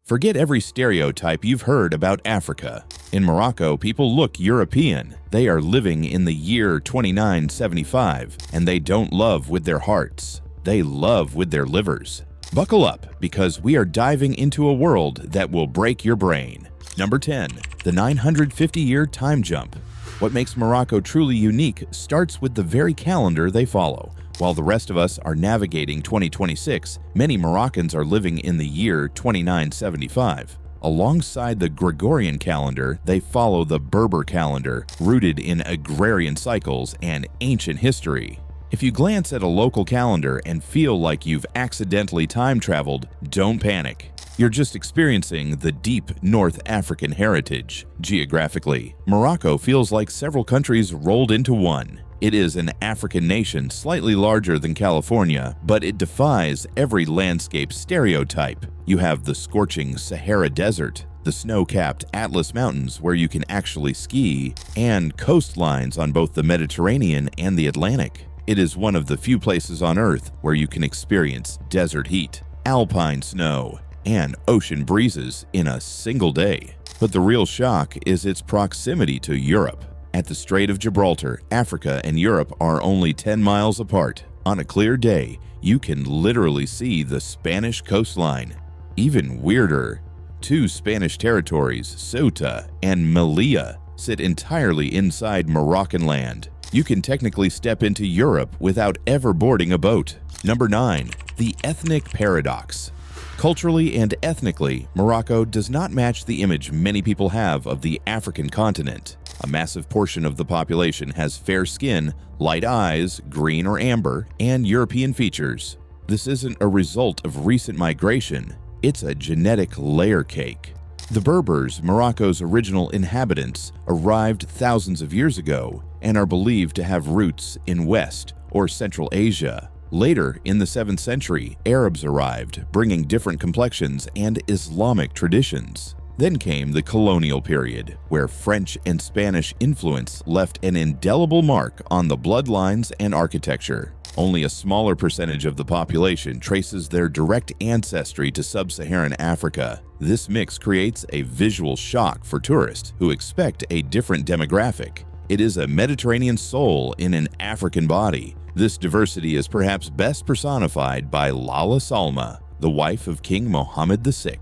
Forget every stereotype you've heard about Africa. In Morocco, people look European. They are living in the year 2975, and they don't love with their hearts. They love with their livers. Buckle up, because we are diving into a world that will break your brain. Number 10. The 950-year time jump. What makes Morocco truly unique starts with the very calendar they follow. While the rest of us are navigating 2026, many Moroccans are living in the year 2975. Alongside the Gregorian calendar, they follow the Berber calendar, rooted in agrarian cycles and ancient history. If you glance at a local calendar and feel like you've accidentally time-traveled, don't panic. You're just experiencing the deep North African heritage. Geographically, Morocco feels like several countries rolled into one. It is an African nation slightly larger than California, but it defies every landscape stereotype. You have the scorching Sahara Desert, the snow-capped Atlas Mountains where you can actually ski, and coastlines on both the Mediterranean and the Atlantic. It is one of the few places on Earth where you can experience desert heat, alpine snow, and ocean breezes in a single day. But the real shock is its proximity to Europe. At the Strait of Gibraltar, Africa and Europe are only 10 miles apart. On a clear day, you can literally see the Spanish coastline. Even weirder, two Spanish territories, Ceuta and Melilla, sit entirely inside Moroccan land. You can technically step into Europe without ever boarding a boat. Number 9. The ethnic paradox. Culturally and ethnically, Morocco does not match the image many people have of the African continent. A massive portion of the population has fair skin, light eyes, green or amber, and European features. This isn't a result of recent migration, it's a genetic layer cake. The Berbers, Morocco's original inhabitants, arrived thousands of years ago and are believed to have roots in West or Central Asia. Later, in the 7th century, Arabs arrived, bringing different complexions and Islamic traditions. Then came the colonial period, where French and Spanish influence left an indelible mark on the bloodlines and architecture. Only a smaller percentage of the population traces their direct ancestry to sub-Saharan Africa. This mix creates a visual shock for tourists who expect a different demographic. It is a Mediterranean soul in an African body. This diversity is perhaps best personified by Lala Salma, the wife of King Mohammed VI.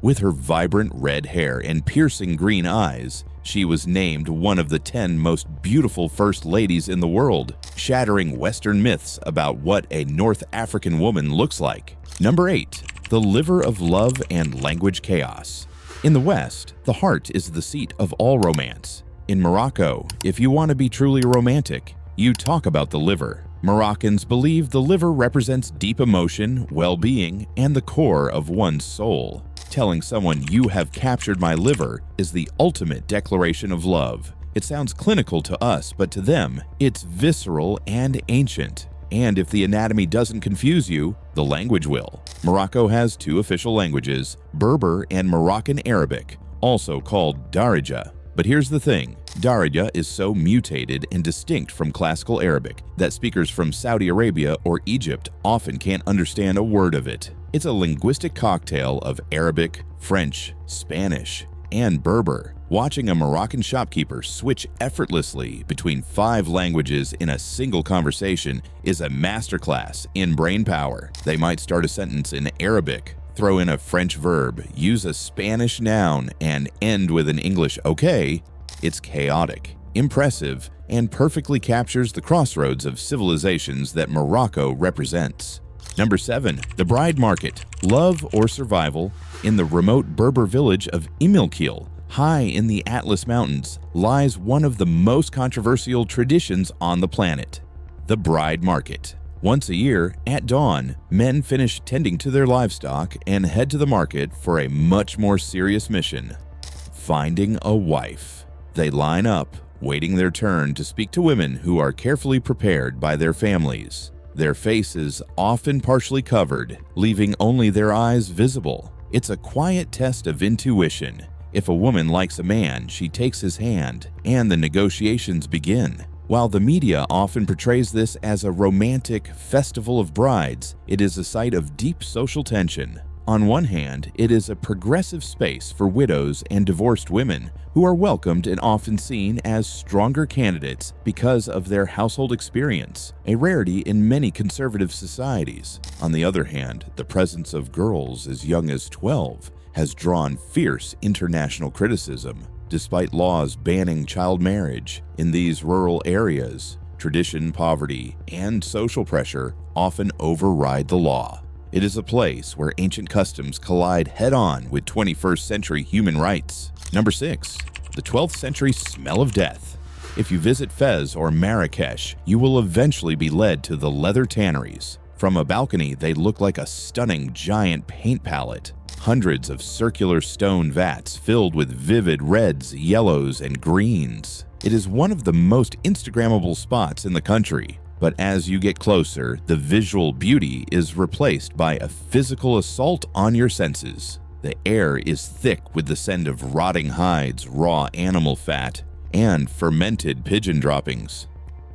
With her vibrant red hair and piercing green eyes, she was named one of the 10 most beautiful first ladies in the world, shattering Western myths about what a North African woman looks like. Number 8. The liver of love and language chaos. In the West, the heart is the seat of all romance. In Morocco, if you want to be truly romantic, you talk about the liver. Moroccans believe the liver represents deep emotion, well-being, and the core of one's soul. Telling someone you have captured my liver is the ultimate declaration of love. It sounds clinical to us, but to them, it's visceral and ancient. And if the anatomy doesn't confuse you, the language will. Morocco has 2 official languages, Berber and Moroccan Arabic, also called Darija. But here's the thing, Darija is so mutated and distinct from classical Arabic that speakers from Saudi Arabia or Egypt often can't understand a word of it. It's a linguistic cocktail of Arabic, French, Spanish, and Berber. Watching a Moroccan shopkeeper switch effortlessly between 5 languages in a single conversation is a masterclass in brain power. They might start a sentence in Arabic, throw in a French verb, use a Spanish noun, and end with an English okay. It's chaotic, impressive, and perfectly captures the crossroads of civilizations that Morocco represents. Number 7. The bride market. Love or survival. In the remote Berber village of Imilkil, high in the Atlas Mountains, lies one of the most controversial traditions on the planet, the bride market. Once a year, at dawn, men finish tending to their livestock and head to the market for a much more serious mission: finding a wife. They line up, waiting their turn to speak to women who are carefully prepared by their families. Their faces often partially covered, leaving only their eyes visible. It's a quiet test of intuition. If a woman likes a man, she takes his hand, and the negotiations begin. While the media often portrays this as a romantic festival of brides, it is a site of deep social tension. On one hand, it is a progressive space for widows and divorced women who are welcomed and often seen as stronger candidates because of their household experience, a rarity in many conservative societies. On the other hand, the presence of girls as young as 12 has drawn fierce international criticism. Despite laws banning child marriage in these rural areas, tradition, poverty, and social pressure often override the law. It is a place where ancient customs collide head-on with 21st century human rights. Number 6. The 12th century smell of death. If you visit Fez or Marrakesh, you will eventually be led to the Leather Tanneries. From a balcony, they look like a stunning giant paint palette. Hundreds of circular stone vats filled with vivid reds, yellows, and greens. It is one of the most Instagrammable spots in the country. But as you get closer, the visual beauty is replaced by a physical assault on your senses. The air is thick with the scent of rotting hides, raw animal fat, and fermented pigeon droppings.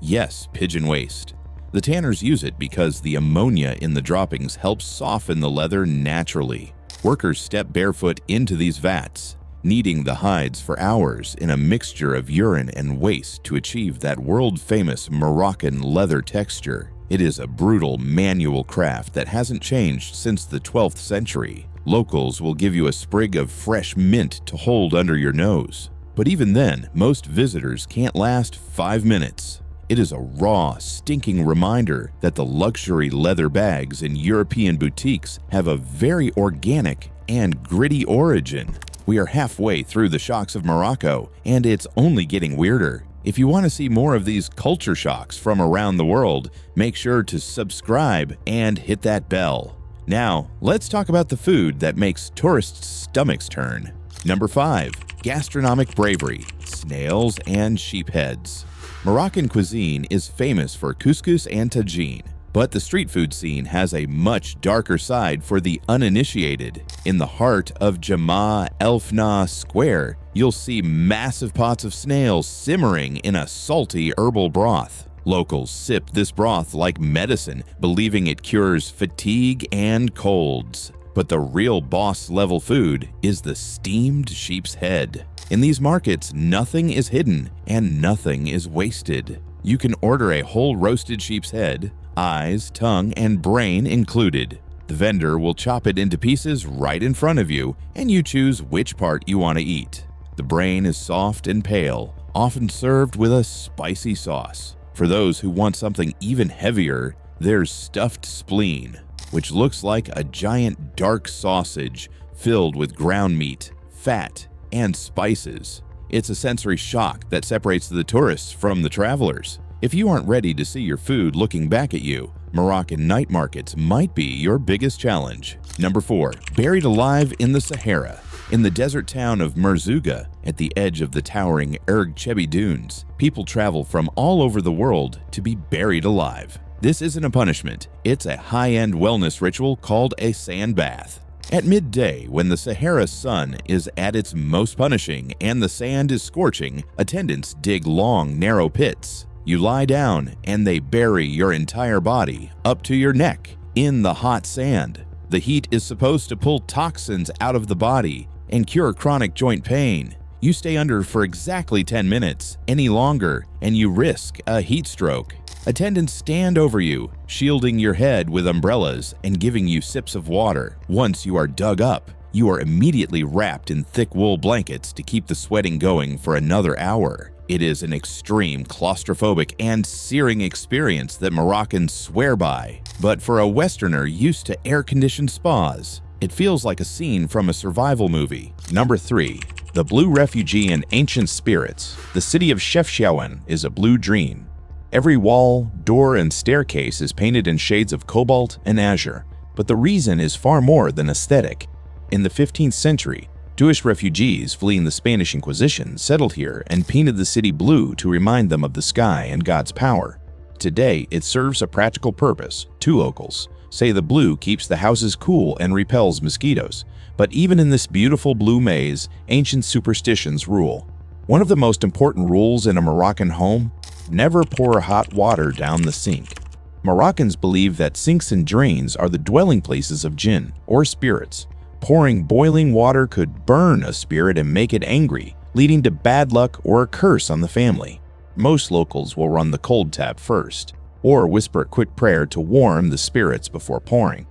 Yes, pigeon waste. The tanners use it because the ammonia in the droppings helps soften the leather naturally. Workers step barefoot into these vats, kneading the hides for hours in a mixture of urine and waste to achieve that world-famous Moroccan leather texture. It is a brutal manual craft that hasn't changed since the 12th century. Locals will give you a sprig of fresh mint to hold under your nose. But even then, most visitors can't last 5 minutes. It is a raw, stinking reminder that the luxury leather bags in European boutiques have a very organic and gritty origin. We are halfway through the shocks of Morocco, and it's only getting weirder. If you want to see more of these culture shocks from around the world, make sure to subscribe and hit that bell. Now, let's talk about the food that makes tourists' stomachs turn. Number 5. Gastronomic Bravery, snails and sheep heads. Moroccan cuisine is famous for couscous and tagine. But the street food scene has a much darker side for the uninitiated. In the heart of Jama Elfna Square, you'll see massive pots of snails simmering in a salty herbal broth. Locals sip this broth like medicine, believing it cures fatigue and colds. But the real boss-level food is the steamed sheep's head. In these markets, nothing is hidden and nothing is wasted. You can order a whole roasted sheep's head, eyes, tongue, and brain included. The vendor will chop it into pieces right in front of you, and you choose which part you want to eat. The brain is soft and pale, often served with a spicy sauce. For those who want something even heavier, there's stuffed spleen, which looks like a giant dark sausage filled with ground meat, fat, and spices. It's a sensory shock that separates the tourists from the travelers. If you aren't ready to see your food looking back at you, Moroccan night markets might be your biggest challenge. Number 4. Buried alive in the Sahara. In the desert town of Merzouga, at the edge of the towering Erg Chebi Dunes, people travel from all over the world to be buried alive. This isn't a punishment, it's a high-end wellness ritual called a sand bath. At midday, when the Sahara sun is at its most punishing and the sand is scorching, attendants dig long, narrow pits. You lie down and they bury your entire body, up to your neck, in the hot sand. The heat is supposed to pull toxins out of the body and cure chronic joint pain. You stay under for exactly 10 minutes. Any longer, and you risk a heat stroke. Attendants stand over you, shielding your head with umbrellas and giving you sips of water. Once you are dug up, you are immediately wrapped in thick wool blankets to keep the sweating going for another hour. It is an extreme, claustrophobic, and searing experience that Moroccans swear by. But for a Westerner used to air-conditioned spas, it feels like a scene from a survival movie. Number 3. The Blue Refugee and Ancient Spirits. The city of Chefchaouen is a blue dream. Every wall, door, and staircase is painted in shades of cobalt and azure. But the reason is far more than aesthetic. In the 15th century, Jewish refugees fleeing the Spanish Inquisition settled here and painted the city blue to remind them of the sky and God's power. Today, it serves a practical purpose. Two locals say the blue keeps the houses cool and repels mosquitoes. But even in this beautiful blue maze, ancient superstitions rule. One of the most important rules in a Moroccan home: never pour hot water down the sink. Moroccans believe that sinks and drains are the dwelling places of jinn, or spirits. Pouring boiling water could burn a spirit and make it angry, leading to bad luck or a curse on the family. Most locals will run the cold tap first, or whisper a quick prayer to warm the spirits before pouring.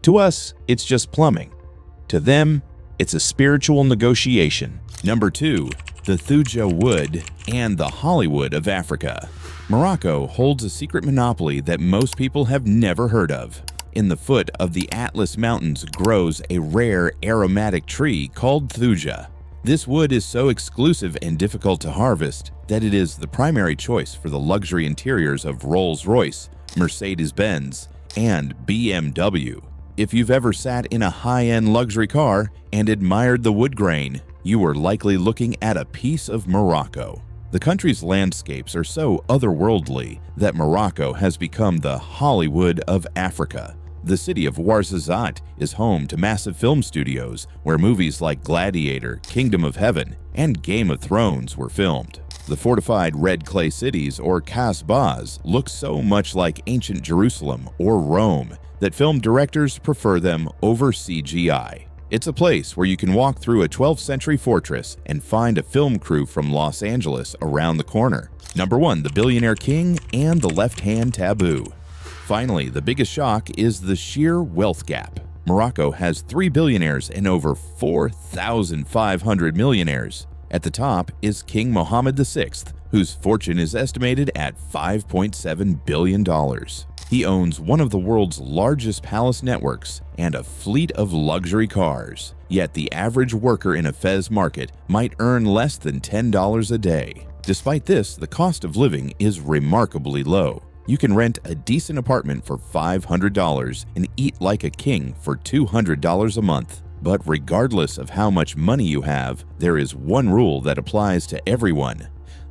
To us, it's just plumbing. To them, it's a spiritual negotiation. Number 2. The Thuja wood and the Hollywood of Africa. Morocco holds a secret monopoly that most people have never heard of. In the foot of the Atlas Mountains grows a rare aromatic tree called Thuja. This wood is so exclusive and difficult to harvest that it is the primary choice for the luxury interiors of Rolls-Royce, Mercedes-Benz, and BMW. If you've ever sat in a high-end luxury car and admired the wood grain, you were likely looking at a piece of Morocco. The country's landscapes are so otherworldly that Morocco has become the Hollywood of Africa. The city of Ouarzazate is home to massive film studios where movies like Gladiator, Kingdom of Heaven, and Game of Thrones were filmed. The fortified red clay cities, or Kasbahs, look so much like ancient Jerusalem or Rome that film directors prefer them over CGI. It's a place where you can walk through a 12th century fortress and find a film crew from Los Angeles around the corner. Number 1. The Billionaire King and the Left-Hand Taboo. Finally, the biggest shock is the sheer wealth gap. Morocco has 3 billionaires and over 4,500 millionaires. At the top is King Mohammed VI, whose fortune is estimated at $5.7 billion. He owns one of the world's largest palace networks and a fleet of luxury cars. Yet the average worker in a Fez market might earn less than $10 a day. Despite this, the cost of living is remarkably low. You can rent a decent apartment for $500 and eat like a king for $200 a month. But regardless of how much money you have, there is one rule that applies to everyone: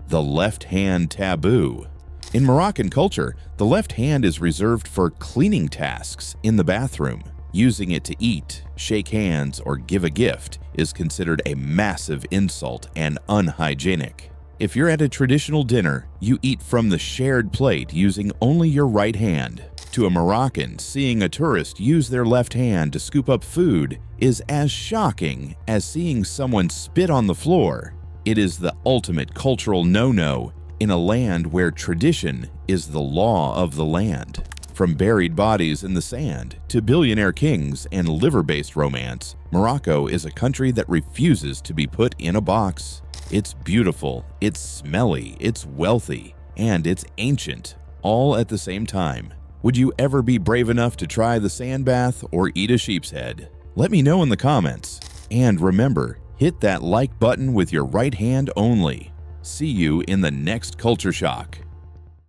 the left-hand taboo. In Moroccan culture, the left hand is reserved for cleaning tasks in the bathroom. Using it to eat, shake hands, or give a gift is considered a massive insult and unhygienic. If you're at a traditional dinner, you eat from the shared plate using only your right hand. To a Moroccan, seeing a tourist use their left hand to scoop up food is as shocking as seeing someone spit on the floor. It is the ultimate cultural no-no in a land where tradition is the law of the land. From buried bodies in the sand to billionaire kings and liver-based romance, Morocco is a country that refuses to be put in a box. It's beautiful, it's smelly, it's wealthy, and it's ancient, all at the same time. Would you ever be brave enough to try the sand bath or eat a sheep's head? Let me know in the comments. And remember, hit that like button with your right hand only. See you in the next Culture Shock.